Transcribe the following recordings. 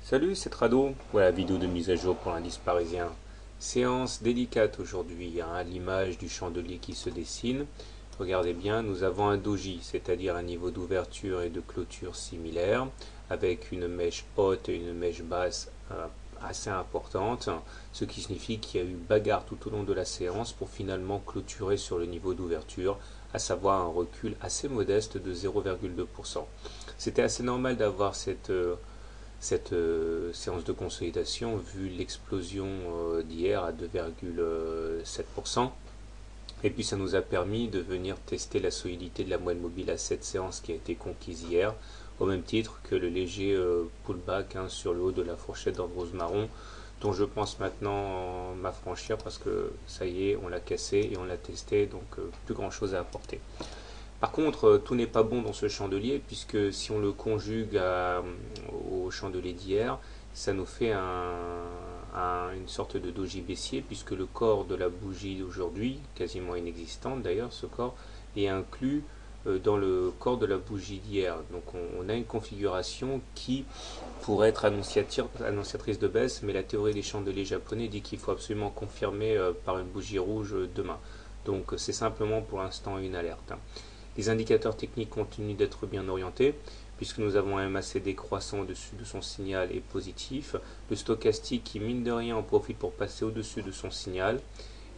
Salut, c'est Trado. Voilà, vidéo de mise à jour pour l'indice parisien. Séance délicate aujourd'hui, hein, à l'image du chandelier qui se dessine. Regardez bien, nous avons un doji, c'est-à-dire un niveau d'ouverture et de clôture similaire, avec une mèche haute et une mèche basse assez importante, ce qui signifie qu'il y a eu bagarre tout au long de la séance pour finalement clôturer sur le niveau d'ouverture, à savoir un recul assez modeste de 0,2%. C'était assez normal d'avoir cette séance de consolidation vu l'explosion d'hier à 2,7%. Et puis ça nous a permis de venir tester la solidité de la moyenne mobile à cette séance qui a été conquise hier, au même titre que le léger pullback sur le haut de la fourchette d'ordre rose marron, dont je pense maintenant m'affranchir parce que ça y est, on l'a cassé et on l'a testé, donc plus grand chose à apporter. Par contre, tout n'est pas bon dans ce chandelier, puisque si on le conjugue au chandelier d'hier, ça nous fait une sorte de doji baissier, puisque le corps de la bougie d'aujourd'hui, quasiment inexistante d'ailleurs, ce corps, est inclus dans le corps de la bougie d'hier. Donc on a une configuration qui pourrait être annonciatrice de baisse, mais la théorie des chandeliers japonais dit qu'il faut absolument confirmer par une bougie rouge demain. Donc c'est simplement pour l'instant une alerte. Les indicateurs techniques continuent d'être bien orientés, puisque nous avons un MACD décroissant au-dessus de son signal et positif, le stochastique qui mine de rien en profite pour passer au-dessus de son signal,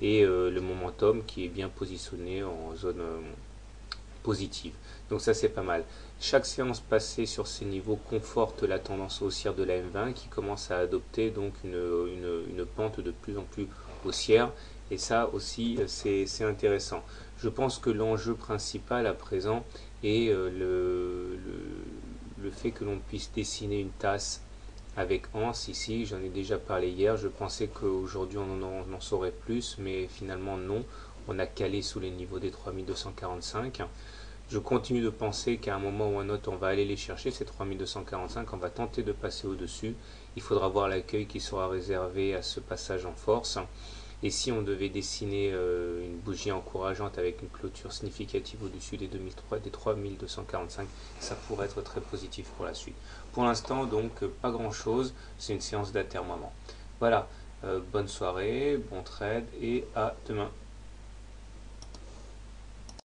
et le momentum qui est bien positionné en zone positive. Donc ça c'est pas mal. Chaque séance passée sur ces niveaux conforte la tendance haussière de la M20 qui commence à adopter donc une pente de plus en plus haussière, et ça aussi c'est intéressant. Je pense que l'enjeu principal à présent est le fait que l'on puisse dessiner une tasse avec anse ici. J'en ai déjà parlé hier, je pensais qu'aujourd'hui on en saurait plus, mais finalement non, on a calé sous les niveaux des 3245. Je continue de penser qu'à un moment ou un autre, on va aller les chercher, ces 3245, on va tenter de passer au-dessus. Il faudra voir l'accueil qui sera réservé à ce passage en force. Et si on devait dessiner une bougie encourageante avec une clôture significative au-dessus des 3245, ça pourrait être très positif pour la suite. Pour l'instant, donc, pas grand-chose. C'est une séance d'atermoiement. Voilà, bonne soirée, bon trade et à demain.